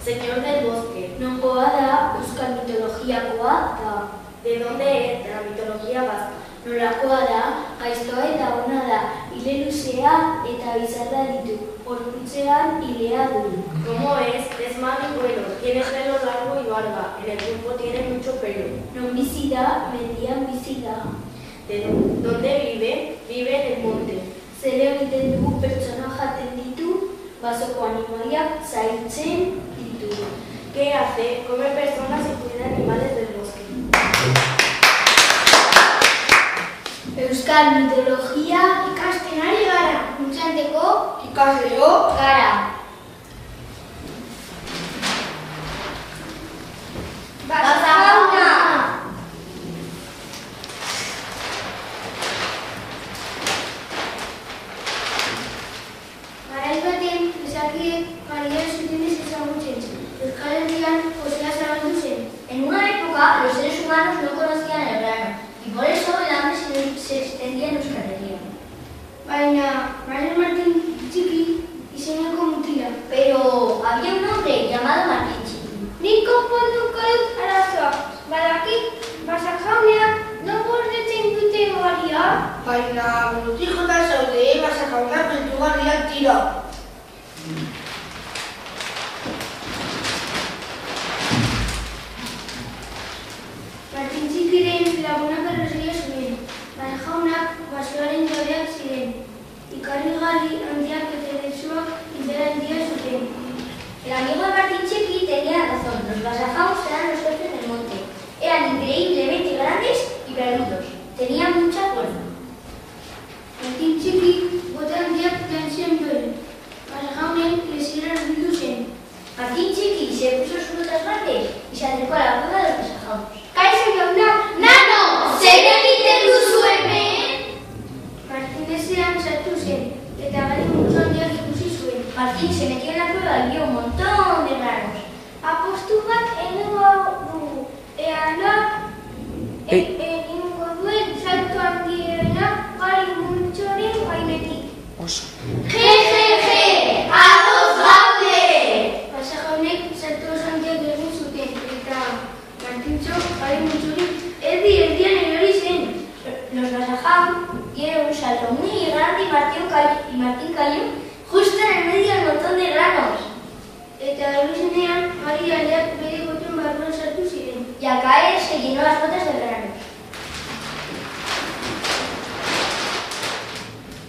Señor del bosque. Nongoa da euskal mitologiakoa da. ¿De dónde es? De la mitología vasca. Nolakoa da, gaiztoa eta ona da, ile luzea eta bizarra ditu, gorputzean ilea du. ¿Cómo es? Es malo y bueno. Tiene pelo largo y barba. En el cuerpo tiene mucho pelo. Non bizi da, mendian bizi da. ¿De dónde vive? Vive en el monte. Zer egiten du pertsona jaten ditu, basoko animaliak zaintzen ditu. ¿Qué hace? Come personas y cuida animales del bosque. Euskal mitologia ikasten ari gara, Muntxanteko ikasleo gara. Basajauna! Garai baten, gizakiek garian zutenez ezagutzen. Euskal Herrian posea zabaldu zen. En una época, los seres humanos no conocían el grano, y por eso el hambre se extendía en Euskal Herria. Baina, Martín Txiki izeneko mutila. Pero había un hombre llamado Martín Txiki. Nik konponduko dut arazoa. Badakit, Basajauneak non gordetzen dute garia? Baina, burutik jota zaude, Basajaunak beldugarriak dira. Martín Txikiren lagunak arrazoia zuen. Basajaunak basoaren jabeak ziren. Ikarrigarri handiak eta desuak indera handia zuten. El amigo de Martín Txiki tenía razón. Los basajauns eran los jefes del monte. Eran increíblemente grandes y peludos. Tenían mucha fuerza. Martín Txiki bota handiak jantzen duen. Basajaunek lesieran bildu zen. Martín Txiki se puso sus botas grandes y se acercó a la cueva de los basajauns. Kaixo jauna! Nano! Zer egiten duzu hemen? Martín desean sartu zen, eta gari multzo handiak ikusi zuen. Martín se metió en la cueva y vio un montón de granos. Apostu bat egingo dugu. Ea egingo duen salto handiena gari multzoren gainetik. Oso. Je! Ados gaude! Basajaunek salto handiak egin zuten, eta Martintxo gari multzorik erdian erori zen. Los Basajauns dieron un salto muy grande y Martín cayó justo en el medio del montón de granos. Eta erosenean, gari aldeak bere gotuen barruan sartu ziren. Y al caer se llenó las botas de granos.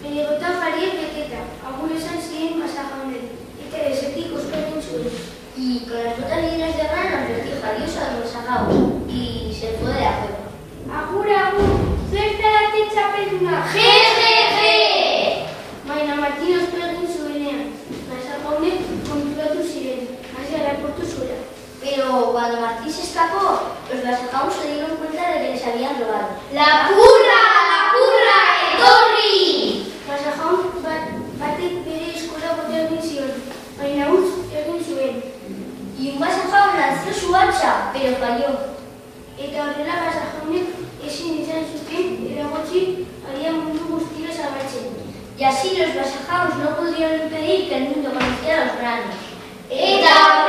Bere gota jariek beketa, agur esan ziren Basajaunek, eta desetik oskoren zuen. Y con las botas llenas de granos les dijo adiós a los Basajauns y se fue de la cueva. Agur, zertarate txapelduna! Je! Baina Martín ospea egin zuenean. Basajaunek konturatu ziren, hasi araportu zuela. Pero cuando Martín se escapó, los Basajauns se dieron cuenta de que les habían robado. ¡La purra! Etorri! Basajaun batek bere eskola bota egin zion, baina utz egin zuen. Y un Basajaun lanzó su hacha, pero falló. Eta horrela Basajaunek ezin izan zuten eragotzi aria mundu guztira zabaltzen. Y así los Basajauns no pudieron impedir que el mundo conociera los granos. Eta